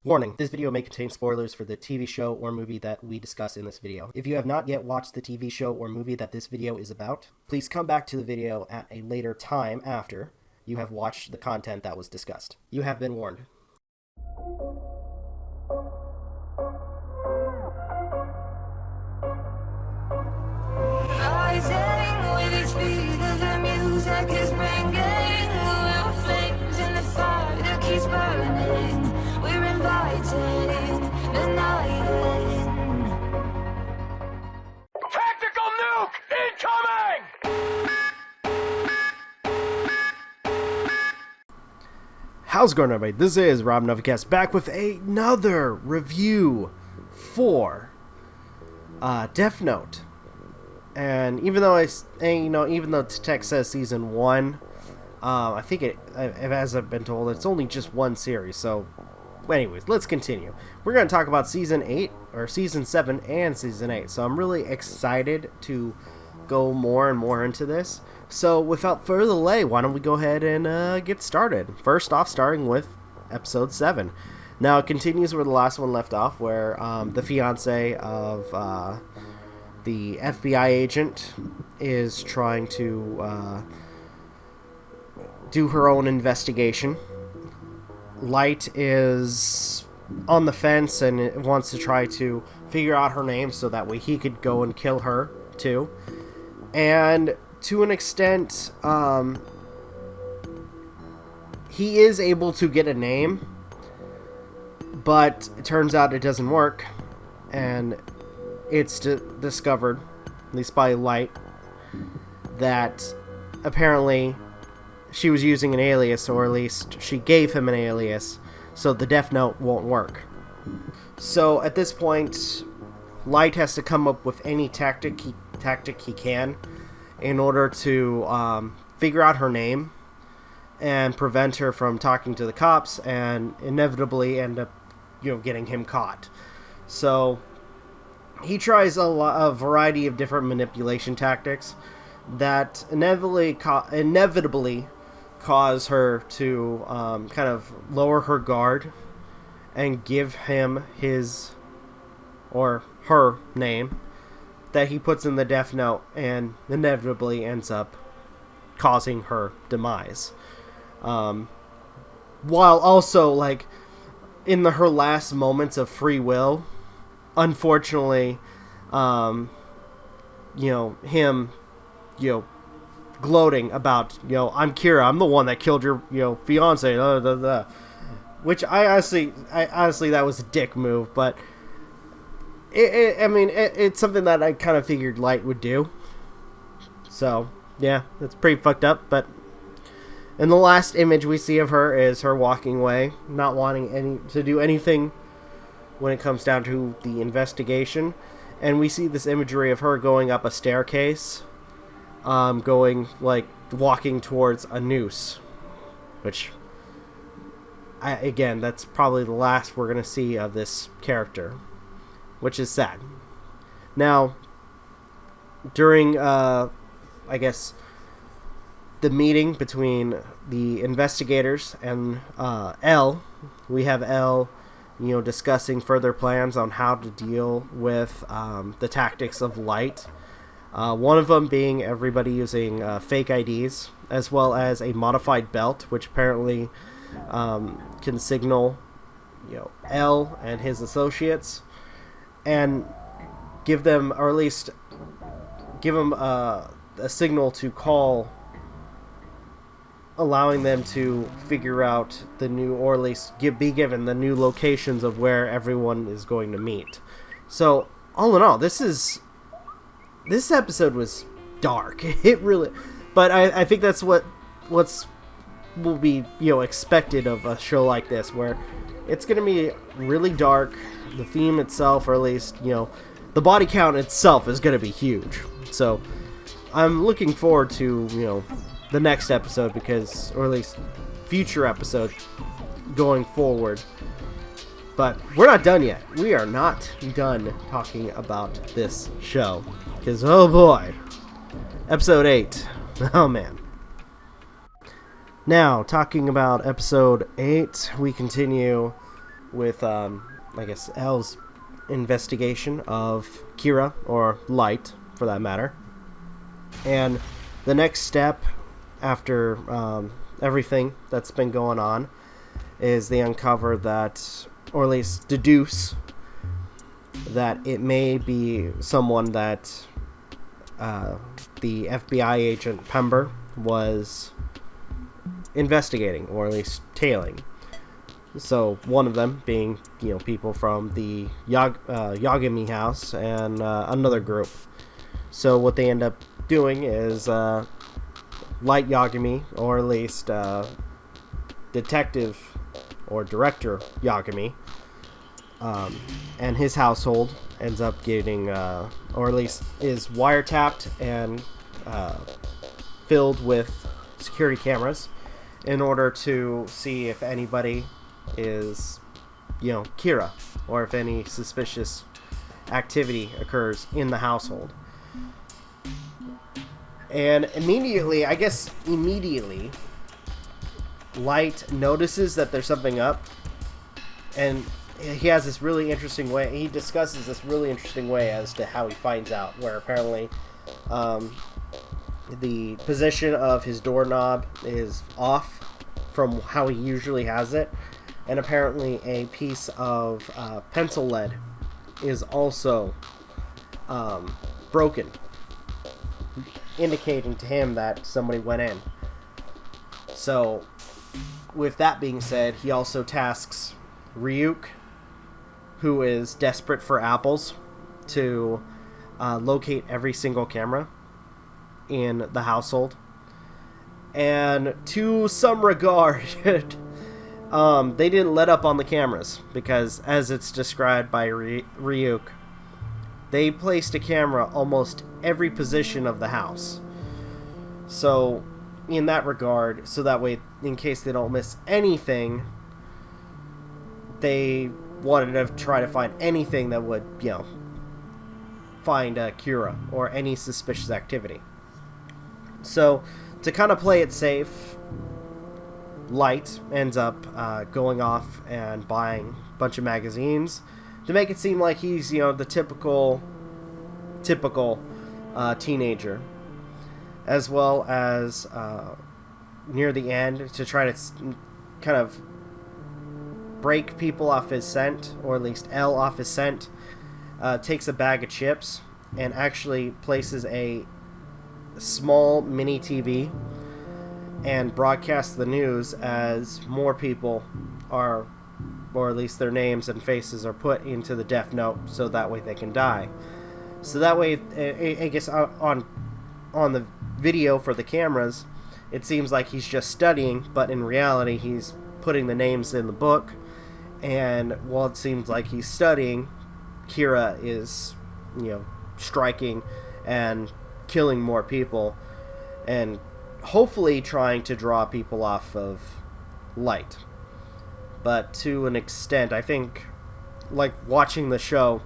Warning, this video may contain spoilers for the TV show or movie that we discuss in this video. If you have not yet watched the TV show or movie that this video is about, please come back to the video at a later time after you have watched the content that was discussed. You have been warned. Rising with each beat of the music is bringing real flames in the fire that keeps burning. We're inviting the night in. Tactical nuke incoming! How's it going, everybody? This is Rob Novakast back with another review for Death Note. And even though even though text says season 1, I think as I've been told, it's only just one series. So, anyways, let's continue. We're going to talk about season 7 and season 8. So I'm really excited to go more and more into this. So without further delay, why don't we go ahead and get started? First off, starting with episode 7. Now it continues where the last one left off, where the fiance of the FBI agent is trying to do her own investigation. Light is on the fence and wants to try to figure out her name so that way he could go and kill her too. And to an extent, he is able to get a name, but it turns out it doesn't work, and it's discovered, at least by Light, that apparently she was using an alias, or at least she gave him an alias, so the Death Note won't work. So at this point, Light has to come up with any tactic he can in order to figure out her name and prevent her from talking to the cops and inevitably end up, getting him caught. So he tries a variety of different manipulation tactics that inevitably cause her to kind of lower her guard and give him his or her name that he puts in the Death Note, and inevitably ends up causing her demise. While also, in her last moments of free will, unfortunately, him, gloating about, I'm Kira, I'm the one that killed your, fiance, which I honestly, that was a dick move, but it's something that I kind of figured Light would do. So, yeah, it's pretty fucked up, but in the last image we see of her is her walking away, not wanting to do anything when it comes down to the investigation. And we see this imagery of her going up a staircase, walking towards a noose, which, again, that's probably the last we're going to see of this character, which is sad. Now, during, the meeting between the investigators and L, we have L, discussing further plans on how to deal with the tactics of Light. One of them being everybody using fake IDs, as well as a modified belt, which apparently can signal, L and his associates, and give them, or at least give them a signal to call, allowing them to figure out the new, or at least be given the new locations of where everyone is going to meet. So, all in all, this episode was dark. It really, but I think that's will be, expected of a show like this, where it's going to be really dark. The theme itself, or at least, the body count itself is going to be huge. So, I'm looking forward to, the next episode, because, or at least future episodes going forward. But we're not done yet. We are not done talking about this show, because oh boy, episode 8. Oh man. Now, talking about episode 8, we continue with, I guess, Elle's investigation of Kira, or Light, for that matter. And the next step after everything that's been going on is they uncover that, or at least deduce that it may be someone that the FBI agent Pember was investigating, or at least tailing. So one of them being, people from the Yagami house and another group. So what they end up doing is Light Yagami, or at least Detective or Director Yagami, and his household ends up getting, or at least is wiretapped and filled with security cameras in order to see if anybody is, Kira, or if any suspicious activity occurs in the household. And immediately, Light notices that there's something up, and he has this really interesting way. He discusses this really interesting way as to how he finds out, where apparently the position of his doorknob is off from how he usually has it, and apparently a piece of pencil lead is also broken, indicating to him that somebody went in. So, with that being said, he also tasks Ryuk, who is desperate for apples, to locate every single camera in the household. And to some regard, they didn't let up on the cameras, because as it's described by Ryuk, they placed a camera almost every position of the house. So, in that regard, so that way, in case they don't miss anything, they wanted to try to find anything that would, find Kira, or any suspicious activity. So, to kind of play it safe, Light ends up going off and buying a bunch of magazines to make it seem like he's, the typical teenager. As well as near the end, to try to kind of break people off his scent, or at least Elle off his scent, takes a bag of chips and actually places a small mini TV and broadcasts the news as more people are, or at least their names and faces are put into the death note, so that way they can die. So that way, I guess on the video for the cameras, it seems like he's just studying, but in reality he's putting the names in the book, and while it seems like he's studying, Kira is, striking and killing more people, and hopefully trying to draw people off of Light. But to an extent, I think, like watching the show,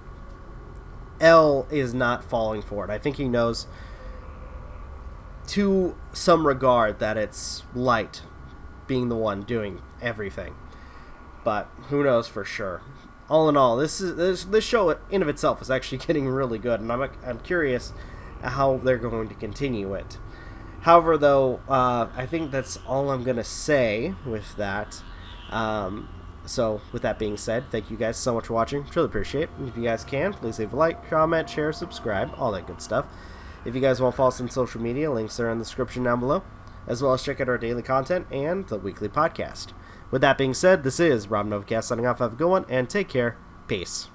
Elle is not falling for it. I think he knows to some regard that it's Light being the one doing everything, but who knows for sure. All in all, this show in of itself is actually getting really good, and I'm curious how they're going to continue it. However, though, I think that's all I'm gonna say with that. So, with that being said, thank you guys so much for watching. Truly appreciate it. If you guys can, please leave a like, comment, share, subscribe, all that good stuff. If you guys want to follow us on social media, links are in the description down below, as well as check out our daily content and the weekly podcast. With that being said, this is Rob Novakast signing off. Have a good one, and take care. Peace.